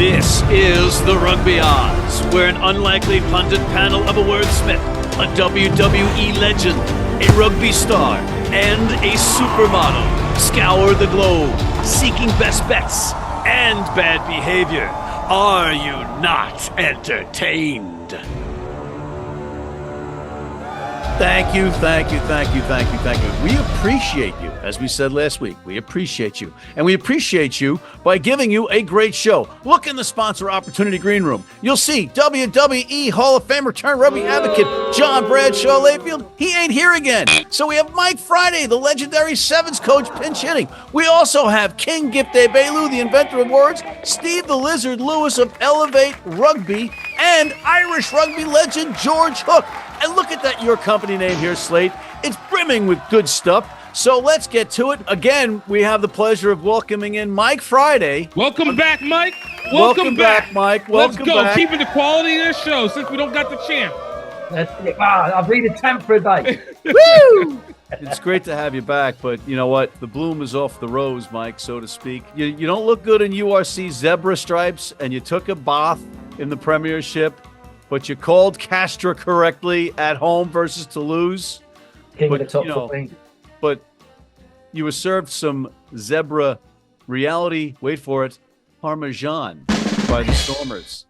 This is the Rugby Odds, where an unlikely pundit panel of a wordsmith, a WWE legend, a rugby star, and a supermodel scour the globe, seeking best bets and bad behavior. Are you not entertained? Thank you. We appreciate you. As we said last week, we appreciate you. And we appreciate you by giving you a great show. Look in the sponsor opportunity green room. You'll see WWE Hall of Famer turned rugby advocate John Bradshaw Layfield. He ain't here again. So we have Mike Friday, the legendary Sevens coach, pinch hitting. We also have King Gift Egbelu, the inventor of words, Steve the Lizard Lewis of Elevate Rugby, and Irish rugby legend George Hook. And look at that, your company name here, Slate. It's brimming with good stuff. So let's get to it. Again, we have the pleasure of welcoming in Mike Friday. Welcome back, Mike. Welcome back, Mike. Let's go. Keeping the quality of this show since we don't got the champ. That's it. Wow, I've read a temp for a day. Woo! It's great to have you back, but you know what? The bloom is off the rose, Mike, so to speak. You don't look good in URC zebra stripes, and you took a bath in the Premiership, but you called Castra correctly at home versus Toulouse. King of the top 14. But you were served some zebra reality, wait for it, Parmesan by the Stormers.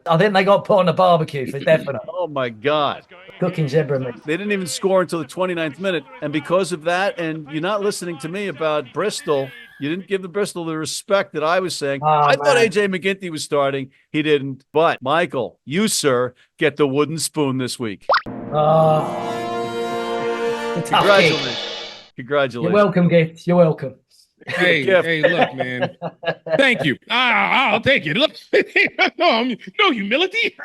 I think they got put on a barbecue for definite. Oh, my God. Cooking zebra meat. They didn't even score until the 29th minute. And because of that, and you're not listening to me about Bristol, you didn't give the Bristol the respect that I was saying. I thought A.J. McGinty was starting. He didn't. But, Michael, you, sir, get the wooden spoon this week. Congratulations. Congratulations. You're welcome, Gift. You're welcome. Hey, look, man. Thank you. I'll take it. Look, no humility.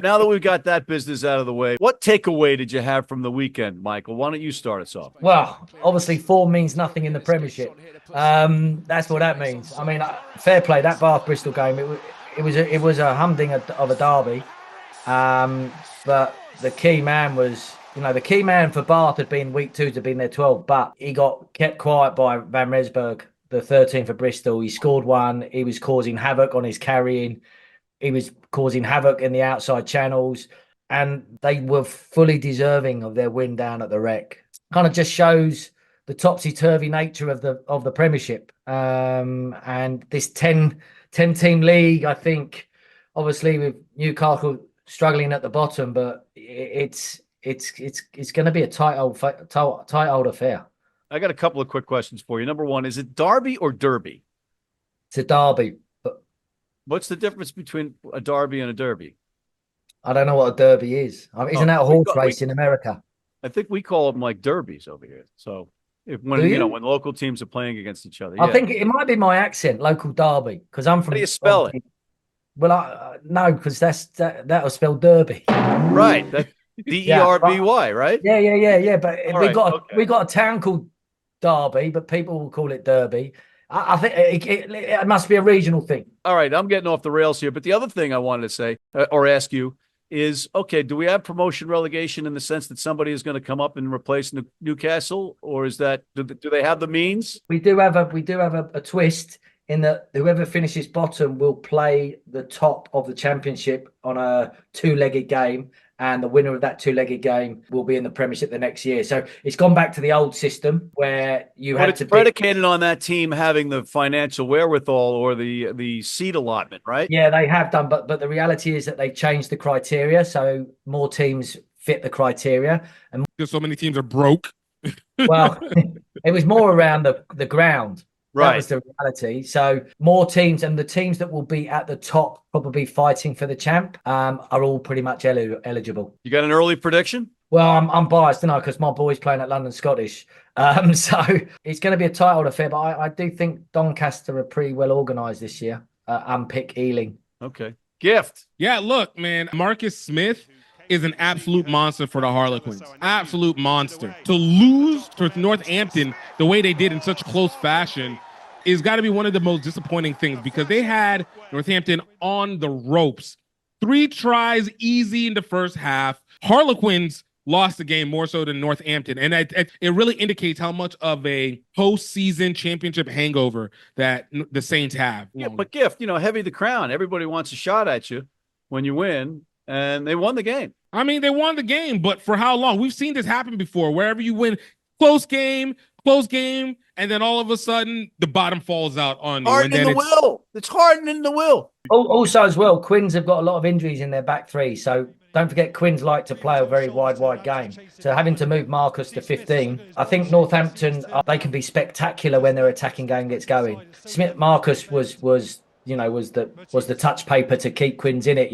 Now that we've got that business out of the way, what takeaway did you have from the weekend, Michael? Why don't you start us off? Well, obviously, form means nothing in the Premiership. That's what that means. I mean, fair play. That Bath Bristol game, it was a humding of a derby. But the key man was, the key man for Bath had been week 2 to been their 12, but he got kept quiet by Van Resburg, the 13 for Bristol. He scored one. He was causing havoc on his carrying. He was causing havoc in the outside channels, and they were fully deserving of their win down at the Wreck. Kind of just shows the topsy-turvy nature of the Premiership. And this 10-team league, I think, obviously with Newcastle struggling at the bottom, but it's going to be a tight old affair. I got a couple of quick questions for you. Number one, is it Derby or Derby? It's a derby. What's the difference between a derby and a derby? I don't know what a derby is. Isn't that a horse race in America? I think we call them like derbies over here. So when local teams are playing against each other. I think it might be my accent, local derby, because I'm from. How do you spell it? Well, no, because that'll spell Derby. Right. That's D-E-R-B-Y, right? Yeah. But we got a town called Derby, but people will call it Derby. I think it must be a regional thing. All right, I'm getting off the rails here. But the other thing I wanted to say or ask you is, okay, do we have promotion relegation in the sense that somebody is going to come up and replace Newcastle, or is that do they have the means? We do have a twist in that whoever finishes bottom will play the top of the championship on a 2-legged game. And the winner of that 2-legged game will be in the Premiership the next year. So it's gone back to the old system where it's predicated on that team having the financial wherewithal or the seat allotment, right? Yeah, they have done. But the reality is that they changed the criteria. So more teams fit the criteria. And because so many teams are broke. Well, it was more around the ground. Right. That was the reality. So more teams, and the teams that will be at the top, probably fighting for the champ, are all pretty much eligible. You got an early prediction? Well, I'm biased, don't I? Because my boy's playing at London Scottish. So it's going to be a tight old affair. But I do think Doncaster are pretty well organised this year. Unpick Ealing. Okay. Gift. Yeah, look, man. Marcus Smith is an absolute monster for the Harlequins. Absolute monster. To lose to Northampton the way they did in such close fashion is got to be one of the most disappointing things, because they had Northampton on the ropes. 3 tries easy in the first half. Harlequins lost the game more so than Northampton. And it really indicates how much of a postseason championship hangover that the Saints have. Yeah, but Gift, heavy the crown. Everybody wants a shot at you when you win, and they won the game. I mean, they won the game, but for how long? We've seen this happen before. Wherever you win, close game, and then all of a sudden the bottom falls out on you. Hardening the will. It's hardening the will. Also, as well, Quins have got a lot of injuries in their back three, so don't forget Quins like to play a very wide game. So having to move Marcus to 15, I think Northampton, they can be spectacular when their attacking game gets going. Marcus was the touch paper to keep Quins in it,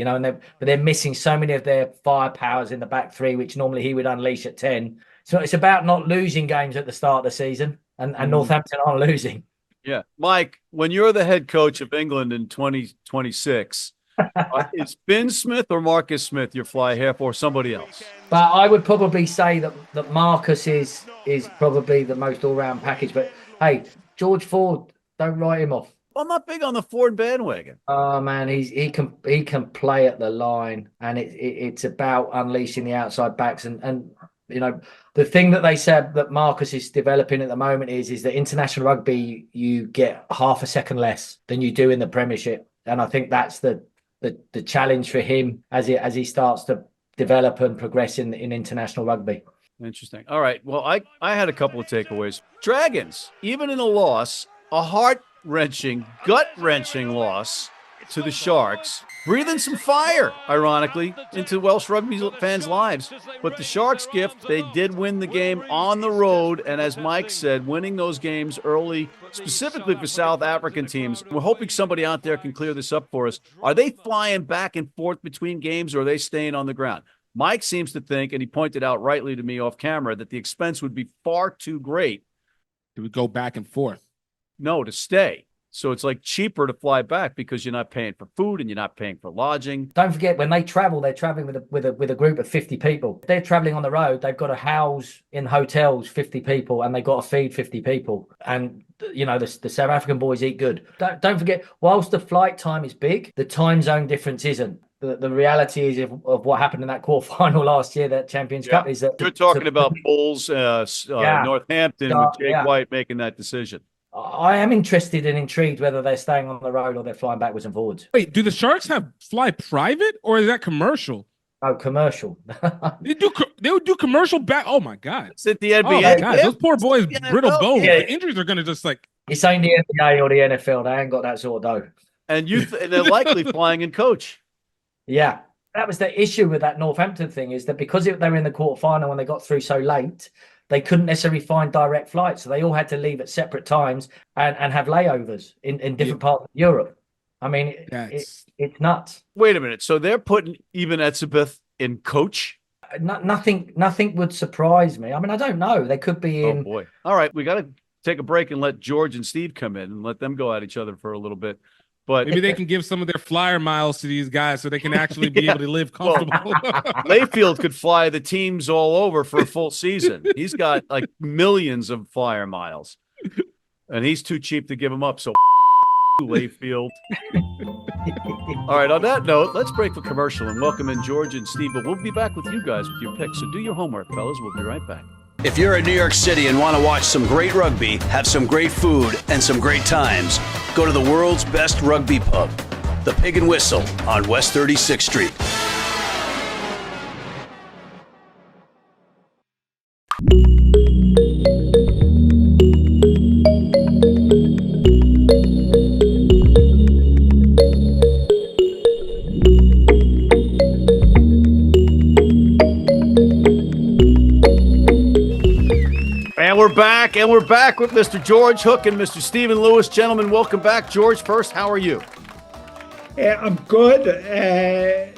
but they're missing so many of their firepowers in the back three, which normally he would unleash at 10. So it's about not losing games at the start of the season, and Northampton aren't losing. Yeah. Mike, when you're the head coach of England in 2026, it's Ben Smith or Marcus Smith your fly half, or somebody else? But I would probably say that Marcus is probably the most all-round package. But hey, George Ford, don't write him off. I'm not big on the Ford bandwagon. Oh man, he can play at the line, and it's about unleashing the outside backs. And the thing that they said that Marcus is developing at the moment is that international rugby you get half a second less than you do in the Premiership, and I think that's the challenge for him as he starts to develop and progress in international rugby. Interesting. All right. Well, I had a couple of takeaways. Dragons, even in a loss, a heart-wrenching, gut-wrenching loss to the Sharks, breathing some fire, ironically, into Welsh rugby fans' lives. But the Sharks, Gift, they did win the game on the road. And as Mike said, winning those games early, specifically for South African teams, we're hoping somebody out there can clear this up for us. Are they flying back and forth between games, or are they staying on the ground? Mike seems to think, and he pointed out rightly to me off camera, that the expense would be far too great. Do we go back and forth? No, to stay. So it's like cheaper to fly back because you're not paying for food and you're not paying for lodging. Don't forget, when they travel, they're traveling with a group of 50 people. If they're traveling on the road, they've got to house in hotels 50 people, and they've got to feed 50 people. And the South African boys eat good. Don't forget, whilst the flight time is big, the time zone difference isn't. The reality is of what happened in that quarterfinal last year, that Champions Cup, is that you're talking about Bulls, Northampton, with Jake White making that decision. I am interested and intrigued whether they're staying on the road or they're flying backwards and forwards. Wait, do the Sharks fly private, or is that commercial? Oh, commercial. They would do commercial back. Oh my God! It's at the NBA. Oh my God, those poor boys, brittle bones. Yeah. The injuries are going to just like. It's ain't the NBA or the NFL. They ain't got that sort of dough. And they're likely flying in coach. Yeah, that was the issue with that Northampton thing, is that because they were in the quarterfinal and they got through so late, they couldn't necessarily find direct flights. So they all had to leave at separate times and have layovers in different parts of Europe. I mean, it's nuts. Wait a minute. So they're putting even Etzebeth in coach? Nothing would surprise me. I mean, I don't know. They could be in. Oh, boy. All right. We got to take a break and let George and Steve come in and let them go at each other for a little bit. But maybe they can give some of their flyer miles to these guys so they can actually be able to live comfortable. Layfield could fly the teams all over for a full season. He's got like millions of flyer miles, and he's too cheap to give them up. So Layfield. All right, on that note, let's break for commercial and welcome in George and Steve. But we'll be back with you guys with your picks. So do your homework, fellas. We'll be right back. If you're in New York City and want to watch some great rugby, have some great food, and some great times, go to the world's best rugby pub, the Pig and Whistle on West 36th Street. And we're back with Mr. George Hook and Mr. Stephen Lewis. Gentlemen, welcome back. George, first, how are you? I'm good.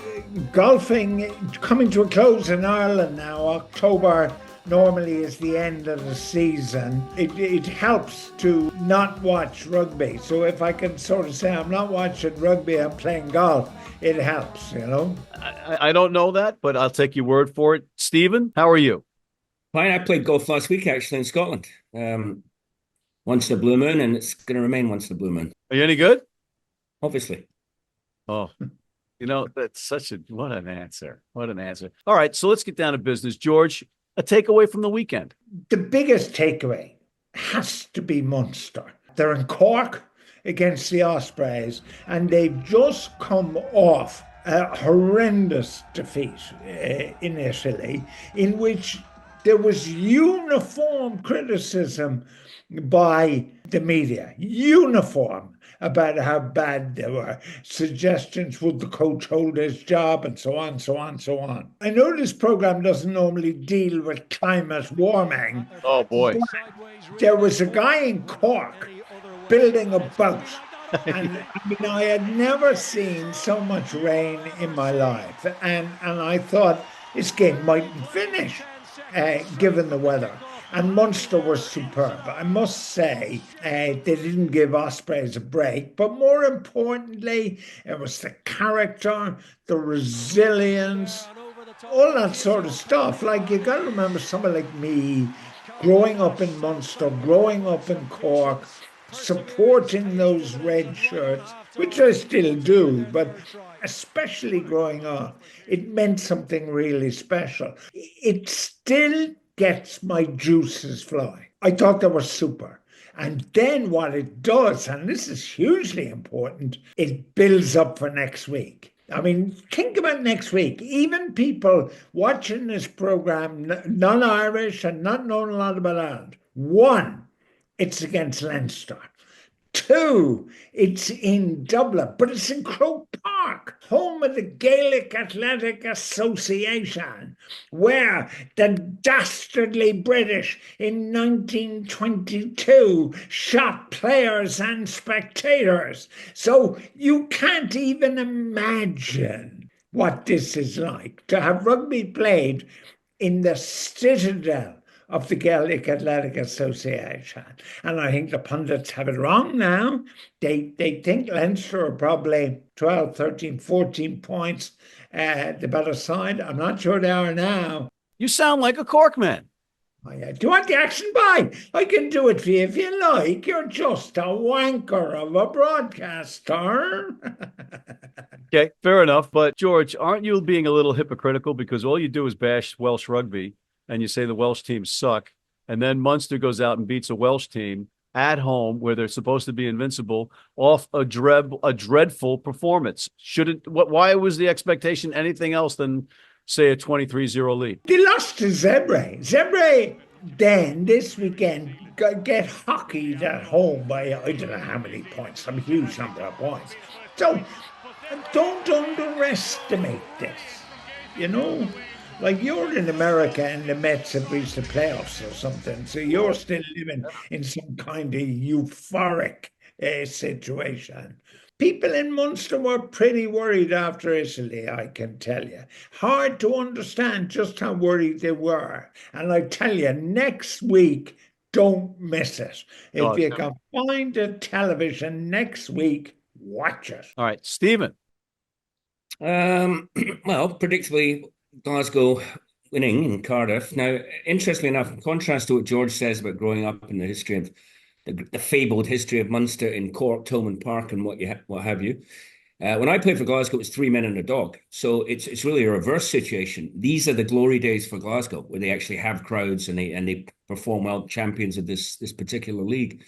Golfing coming to a close in Ireland now. October normally is the end of the season. It helps to not watch rugby. So if I can sort of say I'm not watching rugby, I'm playing golf, it helps, I don't know that, but I'll take your word for it. Stephen, how are you? Fine. I played golf last week, actually, in Scotland. Once in a blue moon, and it's going to remain once in a blue moon. Are you any good? Obviously. Oh, That's what an answer. What an answer. All right, so let's get down to business. George, a takeaway from the weekend. The biggest takeaway has to be Munster. They're in Cork against the Ospreys, and they've just come off a horrendous defeat initially, in which there was uniform criticism by the media, uniform, about how bad they were. Suggestions, would the coach hold his job, and so on, so on, so on. I know this program doesn't normally deal with climate warming. Oh, boy. There was a guy in Cork building a boat. And I had never seen so much rain in my life. And I thought this game mightn't finish, given the weather. And Munster was superb. I must say, they didn't give Ospreys a break. But more importantly, it was the character, the resilience, all that sort of stuff. Like, you got to remember someone like me, growing up in Munster, growing up in Cork, supporting those red shirts, which I still do, but especially growing up, it meant something really special. It still gets my juices flowing. I thought they were super. And then what it does, and this is hugely important, it builds up for next week. I mean, think about next week. Even people watching this program, non-Irish and not knowing a lot about Ireland. One, it's against Leinster. Two, it's in Dublin, but it's in Croke Park, home of the Gaelic Athletic Association, where the dastardly British in 1922 shot players and spectators. So you can't even imagine what this is like, to have rugby played in the citadel of the Gaelic Athletic Association. And I think the pundits have it wrong now. They think Leinster are probably 12, 13, 14 points the better side. I'm not sure they are now. You sound like a Cork man. Oh, yeah. Do you want the action by? I can do it for you if you like. You're just a wanker of a broadcaster. Okay, fair enough. But George, aren't you being a little hypocritical, because all you do is bash Welsh rugby and you say the Welsh teams suck, and then Munster goes out and beats a Welsh team at home where they're supposed to be invincible off a dreadful performance? Why was the expectation anything else than, say, a 23-0 lead? They lost to Zebre. Zebre then this weekend get hockeyed at home by I don't know how many points, some huge number of points. So don't underestimate this, Like, you're in America and the Mets have reached the playoffs or something, so you're still living in some kind of euphoric situation. People in Munster were pretty worried after Italy, I can tell you. Hard to understand just how worried they were. And I tell you, next week, don't miss it. If you can find the television next week, watch it. All right, Stephen. Well, predictably, Glasgow winning in Cardiff. Now, interestingly enough, in contrast to what George says about growing up in the history of the fabled history of Munster in Cork, Tolman Park, and what have you. When I played for Glasgow, it was 3 men and a dog. So it's really a reverse situation. These are the glory days for Glasgow, where they actually have crowds and they perform well, champions of this particular league.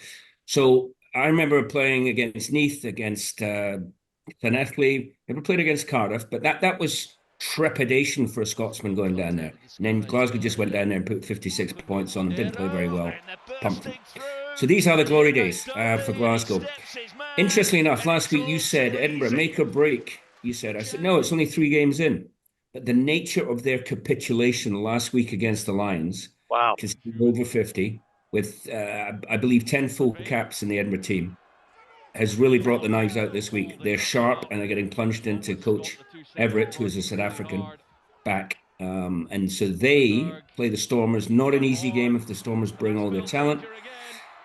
So I remember playing against Neath, against Llanelli. Never played against Cardiff, but that was trepidation for a Scotsman going down there. And then Glasgow just went down there and put 56 points on, didn't play very well, pumped them. So these are the glory days for Glasgow. Interestingly enough, last week you said Edinburgh, make or break. I said, no, it's only 3 games in. But the nature of their capitulation last week against the Lions, wow, over 50, with, I believe, 10 full caps in the Edinburgh team, has really brought the knives out this week. They're sharp and they're getting plunged into Coach Everett, who is a South African back. And so they play the Stormers. Not an easy game if the Stormers bring all their talent.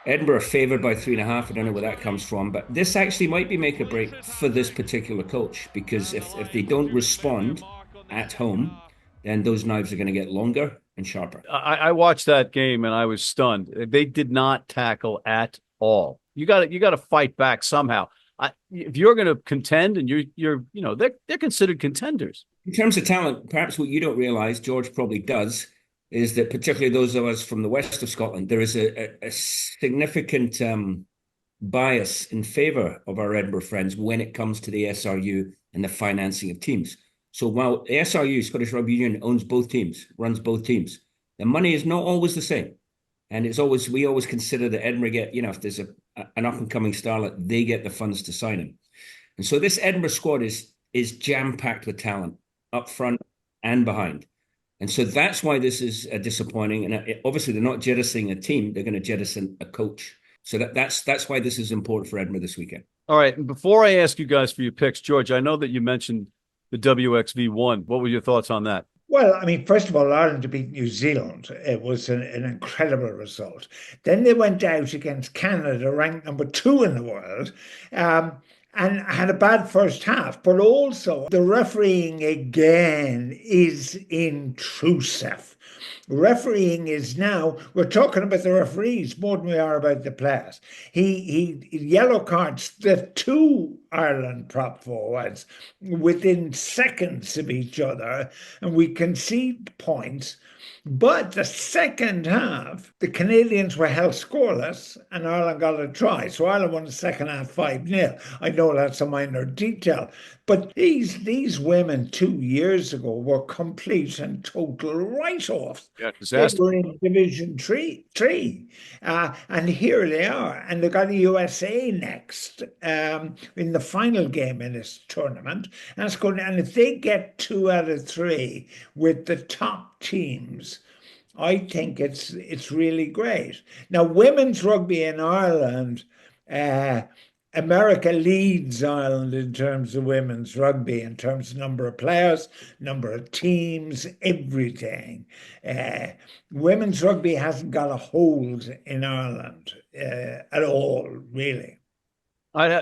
Edinburgh are favoured by 3.5. I don't know where that comes from, but this actually might be make or break for this particular coach, because if they don't respond at home, then those knives are going to get longer and sharper. I watched that game and I was stunned. They did not tackle at all. You got to fight back somehow. if you're going to contend, and they're considered contenders. In terms of talent, perhaps what you don't realise, George probably does, is that particularly those of us from the west of Scotland, there is a significant bias in favour of our Edinburgh friends when it comes to the SRU and the financing of teams. So while the SRU, Scottish Rugby Union, owns both teams, runs both teams, the money is not always the same. And we always consider that Edinburgh get, if there's an up-and-coming starlet, they get the funds to sign him. And so this Edinburgh squad is jam-packed with talent, up front and behind. And so that's why this is disappointing. And obviously, they're not jettisoning a team; they're going to jettison a coach. So that's why this is important for Edinburgh this weekend. All right. And before I ask you guys for your picks, George, I know that you mentioned the WXV1. What were your thoughts on that? Well, I mean, first of all, Ireland to beat New Zealand, it was an incredible result. Then they went out against Canada, ranked number 2 in the world, and had a bad first half. But also, the refereeing again is intrusive. Refereeing is now, we're talking about the referees more than we are about the players. He yellow cards the 2 Ireland prop forwards within seconds of each other, and we concede points. But the second half, the Canadians were held scoreless and Ireland got a try. So Ireland won the second half 5-0. I know that's a minor detail. But these women 2 years ago were complete and total write-offs. Yeah, they were in Division 3. And here they are. And they got the USA next in the final game in this tournament. And it's going. And if they get 2 out of 3 with the top teams, I think it's really great. Now, women's rugby in Ireland, America leads Ireland in terms of women's rugby, in terms of number of players, number of teams, everything. Women's rugby hasn't got a hold in Ireland at all, really.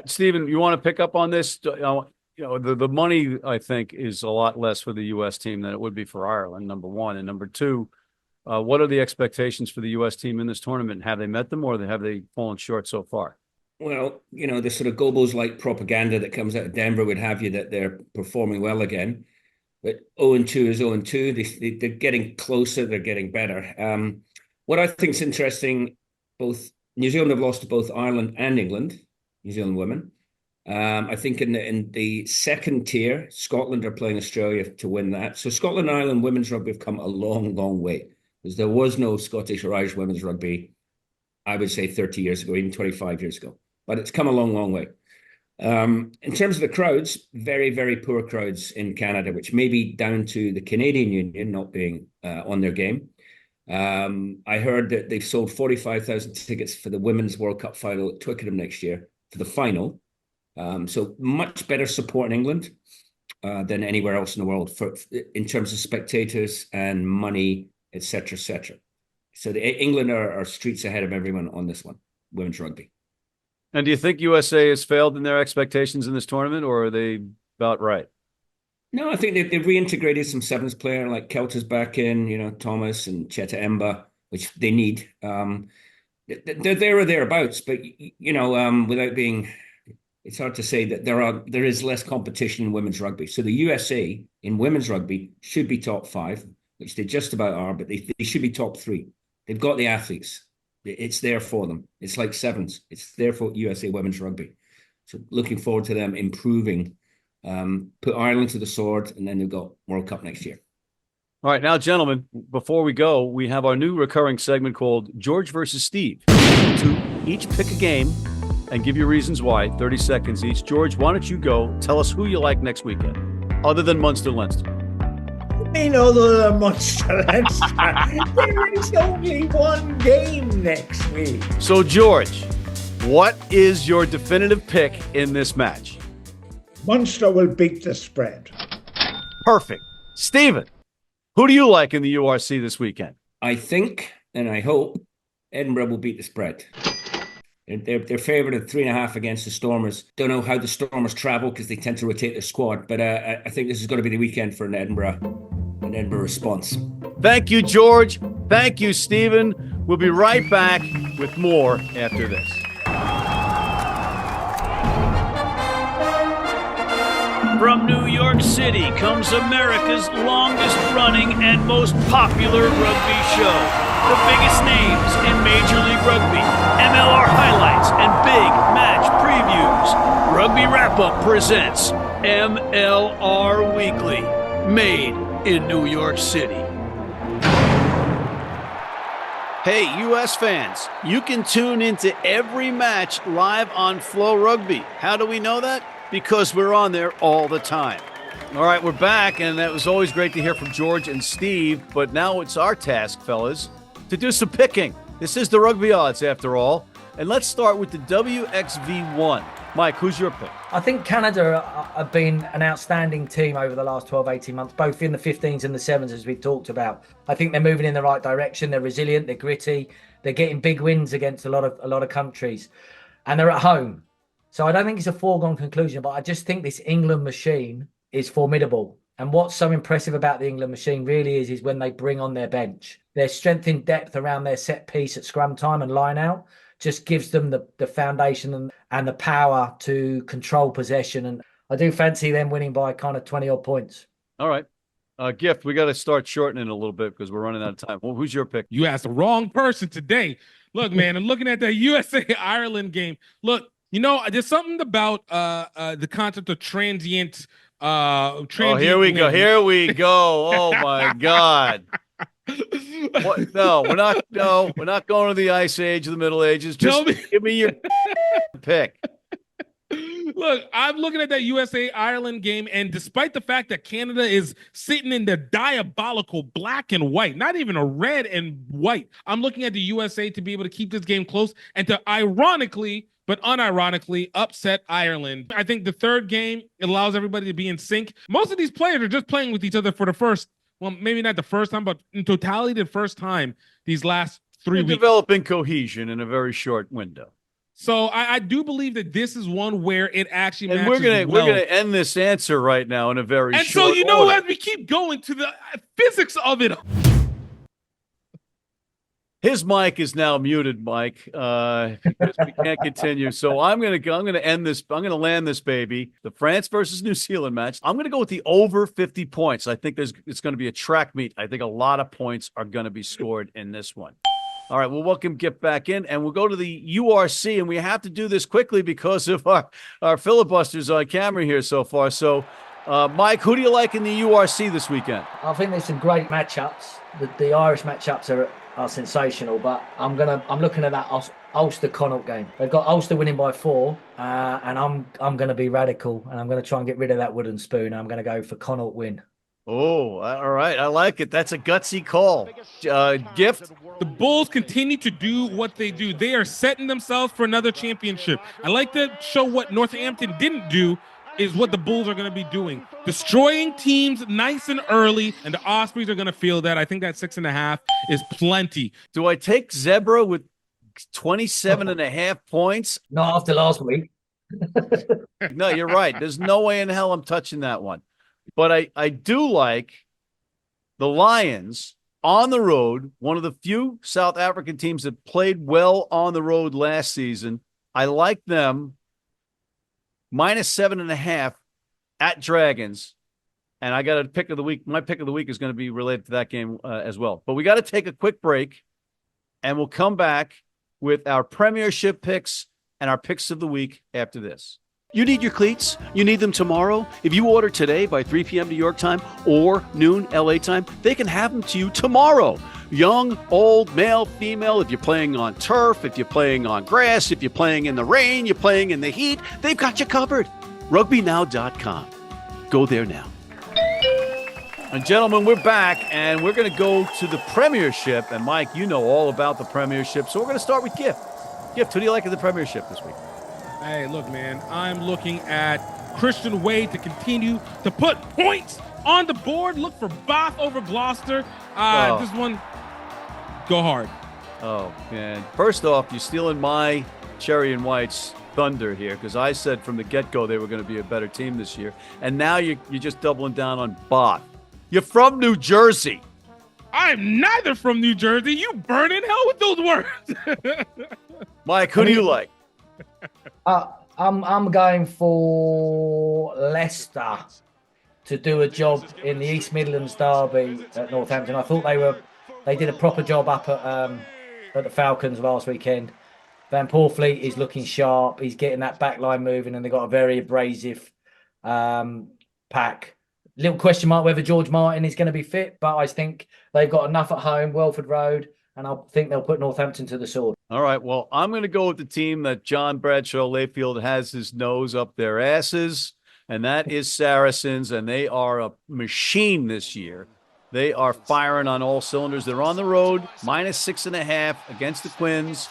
Stephen, you want to pick up on this? The money, I think, is a lot less for the U.S. team than it would be for Ireland, number one. And number two, what are the expectations for the U.S. team in this tournament? Have they met them, or have they fallen short so far? Well, the sort of Gobos-like propaganda that comes out of Denver would have you that they're performing well again. But 0-2 is 0-2. They're getting closer. They're getting better. What I think is interesting, both New Zealand have lost to both Ireland and England, New Zealand women. I think in the second tier, Scotland are playing Australia to win that. So Scotland and Ireland women's rugby have come a long, long way. Because there was no Scottish or Irish women's rugby, I would say 30 years ago, even 25 years ago. But it's come a long, long way. In terms of the crowds, very, very poor crowds in Canada, which may be down to the Canadian Union not being on their game. I heard that they've sold 45,000 tickets for the Women's World Cup final at Twickenham next year for the final. So much better support in England than anywhere else in the world in terms of spectators and money, etc., etc. So England are streets ahead of everyone on this one, women's rugby. And do you think USA has failed in their expectations in this tournament, or are they about right? No, I think they've reintegrated some sevens player like Kelter's back in, Thomas and Cheta Emba, which they need. They're there or thereabouts, but without being, it's hard to say that there is less competition in women's rugby. So the USA in women's rugby should be top 5, which they just about are, but they should be top 3. They've got the athletes. It's there for them. It's like sevens. It's there for USA women's rugby. So looking forward to them improving, put Ireland to the sword, and then they've got World Cup next year. All right, now, gentlemen, before we go, we have our new recurring segment called George versus Steve. To each pick a game and give your reasons why, 30 seconds each. George, why don't you go? Tell us who you like next weekend, other than Munster-Leinster. Other than Munster-Leinster. There is only one game next week. So, George, what is your definitive pick in this match? Munster will beat the spread. Perfect. Stephen, who do you like in the URC this weekend? I think, and I hope, Edinburgh will beat the spread. They're favoured at 3.5 against the Stormers. Don't know how the Stormers travel because they tend to rotate their squad, but I think this is going to be the weekend for an Edinburgh response. Thank you, George. Thank you, Stephen. We'll be right back with more after this. From New York City comes America's longest running and most popular rugby show. The biggest names in Major League Rugby, MLR highlights, and big match previews. Rugby Wrap-Up presents MLR Weekly, made in New York City. Hey, U.S. fans, you can tune into every match live on Flow Rugby. How do we know that? Because we're on there all the time. All right, we're back, and it was always great to hear from George and Steve, but now it's our task, fellas, to do some picking. This is the Rugby Odds, after all, and let's start with the WXV1. Mike, who's your pick? I think Canada have been an outstanding team over the last 12, 18 months, both in the 15s and the 7s, as we've talked about. I think they're moving in the right direction. They're resilient, they're gritty, they're getting big wins against a lot of countries, and they're at home. So I don't think it's a foregone conclusion, but I just think this England machine is formidable. And what's so impressive about the England machine really is when they bring on their bench. Their strength in depth around their set piece at scrum time and line out just gives them the foundation and the power to control possession. And I do fancy them winning by kind of 20-odd points. All right. Gift, we got to start shortening a little bit because we're running out of time. Well, who's your pick? You asked the wrong person today. Look, man, I'm looking at that USA-Ireland game. Look, you know, there's something about the concept of transient. Oh, here we go. Here we go. Oh my God. What? No, we're not. No, we're not going to the Ice Age or the Middle Ages. Just give me your pick. Look, I'm looking at that USA-Ireland game, and despite the fact that Canada is sitting in the diabolical black and white, not even a red and white, I'm looking at the USA to be able to keep this game close and to ironically, but unironically, upset Ireland. I think the third game, it allows everybody to be in sync. Most of these players are just playing with each other for the first, well, maybe not the first time, but in totality, the first time these last 3 weeks. Developing cohesion in a very short window. So I do believe that this is one where it actually and matches we're gonna end this answer right now in a very and short so you know order. as we keep going to the physics of it. His mic is now muted, Mike, because we can't continue. So I'm gonna end this. I'm gonna land this baby. The France versus New Zealand match. I'm gonna go with the over 50 points. I think it's gonna be a track meet. I think a lot of points are gonna be scored in this one. All right, we'll welcome Gift back in, and we'll go to the URC, and we have to do this quickly because of our filibusters on camera here so far. So, Mike, who do you like in the URC this weekend? I think there's some great matchups. The Irish matchups are sensational, but I'm looking at that Ulster Connaught game. They've got Ulster winning by 4, and I'm going to be radical, and I'm going to try and get rid of that wooden spoon. I'm going to go for Connaught win. Oh, all right. I like it. That's a gutsy call. Gift? The Bulls continue to do what they do. They are setting themselves for another championship. I like to show what Northampton didn't do is what the Bulls are going to be doing. Destroying teams nice and early, and the Ospreys are going to feel that. I think that 6.5 is plenty. Do I take Zebre with 27.5 points? Not after last week. No, you're right. There's no way in hell I'm touching that one. But I do like the Lions on the road, one of the few South African teams that played well on the road last season. I like them -7.5 at Dragons. And I got a pick of the week. My pick of the week is going to be related to that game as well. But we got to take a quick break, and we'll come back with our Premiership picks and our picks of the week after this. You need your cleats? You need them tomorrow? If you order today by 3 p.m. New York time or noon LA time, they can have them to you tomorrow. Young, old, male, female, if you're playing on turf, if you're playing on grass, if you're playing in the rain, you're playing in the heat, they've got you covered. RugbyNow.com. Go there now. And gentlemen, we're back, and we're going to go to the Premiership. And Mike, you know all about the Premiership, so we're going to start with Gift. Gift, who do you like in the Premiership this week? Hey, look, man, I'm looking at Christian Wade to continue to put points on the board. Look for Bath over Gloucester. This one, go hard. Oh, man. First off, you're stealing my Cherry and White's thunder here because I said from the get-go they were going to be a better team this year. And now you're just doubling down on Bath. You're from New Jersey. I'm neither from New Jersey. You burn in hell with those words. Mike, who do you like? I'm going for Leicester to do a job in the East Midlands derby at Northampton. I thought they did a proper job up at the Falcons last weekend. Van Poorfleet is looking sharp. He's getting that back line moving, and they've got a very abrasive pack. Little question mark whether George Martin is going to be fit, but I think they've got enough at home, Welford Road, and I think they'll put Northampton to the sword. All right, well, I'm going to go with the team that John Bradshaw Layfield has his nose up their asses, and that is Saracens, and they are a machine this year. They are firing on all cylinders. They're on the road, -6.5 against the Quins.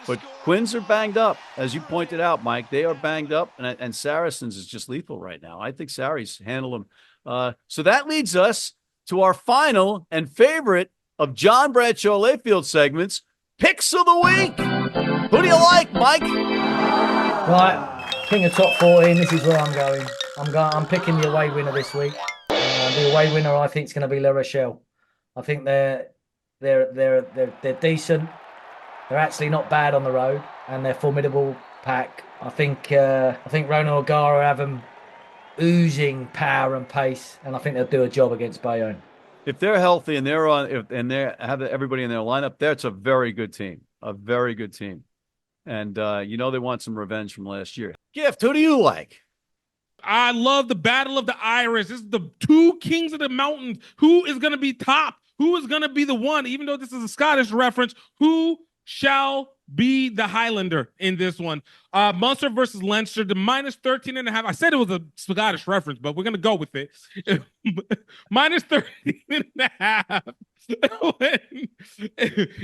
But Quins are banged up, as you pointed out, Mike. They are banged up, and Saracens is just lethal right now. I think Sarries handle them. So that leads us to our final and favorite of John Bradshaw Layfield segments, Picks of the Week. Who do you like, Mike? Right, king of top 14. This is where I'm going. I'm picking the away winner this week. The away winner, I think, is going to be La Rochelle. I think they're decent. They're actually not bad on the road, and they're formidable pack. I think Ronan O'Gara have them oozing power and pace, and I think they'll do a job against Bayonne. If they're healthy and they have everybody in their lineup, that's a very good team. A very good team. And they want some revenge from last year. Gift, who do you like? I love the Battle of the Irish. This is the two kings of the mountains. Who is going to be top? Who is going to be the one? Even though this is a Scottish reference, who shall be the Highlander in this one? Munster versus Leinster, the -13.5. I said it was a Scottish reference, but we're going to go with it. -13.5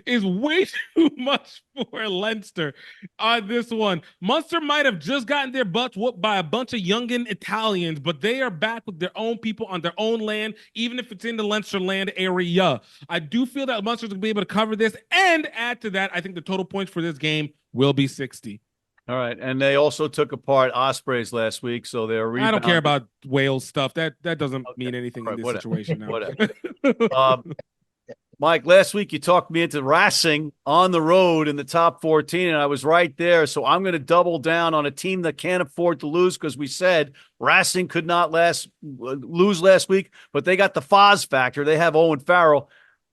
is way too much for Leinster on this one. Munster might have just gotten their butts whooped by a bunch of youngin' Italians, but they are back with their own people on their own land, even if it's in the Leinster land area. I do feel that Munster's going to be able to cover this, and add to that, I think the total points for this game will be 60. All right, and they also took apart Ospreys last week, so they're rebounding. I don't care about Wales stuff. That doesn't mean anything in this situation now. Whatever. Mike, last week you talked me into Racing on the road in the top 14, and I was right there. So I'm going to double down on a team that can't afford to lose, because we said Racing could not lose last week, but they got the Foz factor. They have Owen Farrell.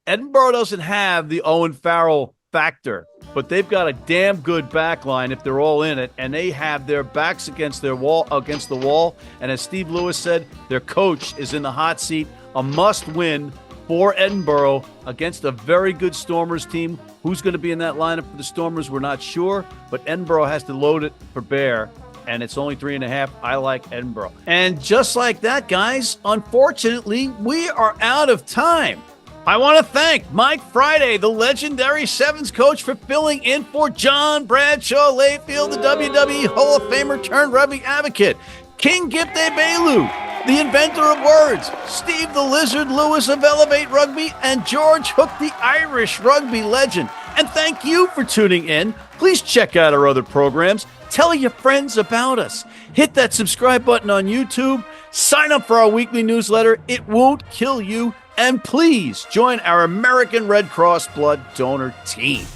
Edinburgh doesn't have the Owen Farrell factor, but they've got a damn good back line if they're all in it, and they have their backs against the wall. And as Steve Lewis said, their coach is in the hot seat. A must-win for Edinburgh against a very good Stormers team. Who's going to be in that lineup for the Stormers, we're not sure, but Edinburgh has to load it for bear, and it's only 3.5. I like Edinburgh. And just like that, guys, unfortunately, we are out of time. I want to thank Mike Friday, the legendary Sevens coach, for filling in for John Bradshaw Layfield, the WWE Hall of Famer turned rugby advocate. King Gift Egbelu, the inventor of words, Steve the Lizard Lewis of Elevate Rugby, and George Hook, the Irish rugby legend. And thank you for tuning in. Please check out our other programs. Tell your friends about us. Hit that subscribe button on YouTube. Sign up for our weekly newsletter. It won't kill you. And please join our American Red Cross blood donor team.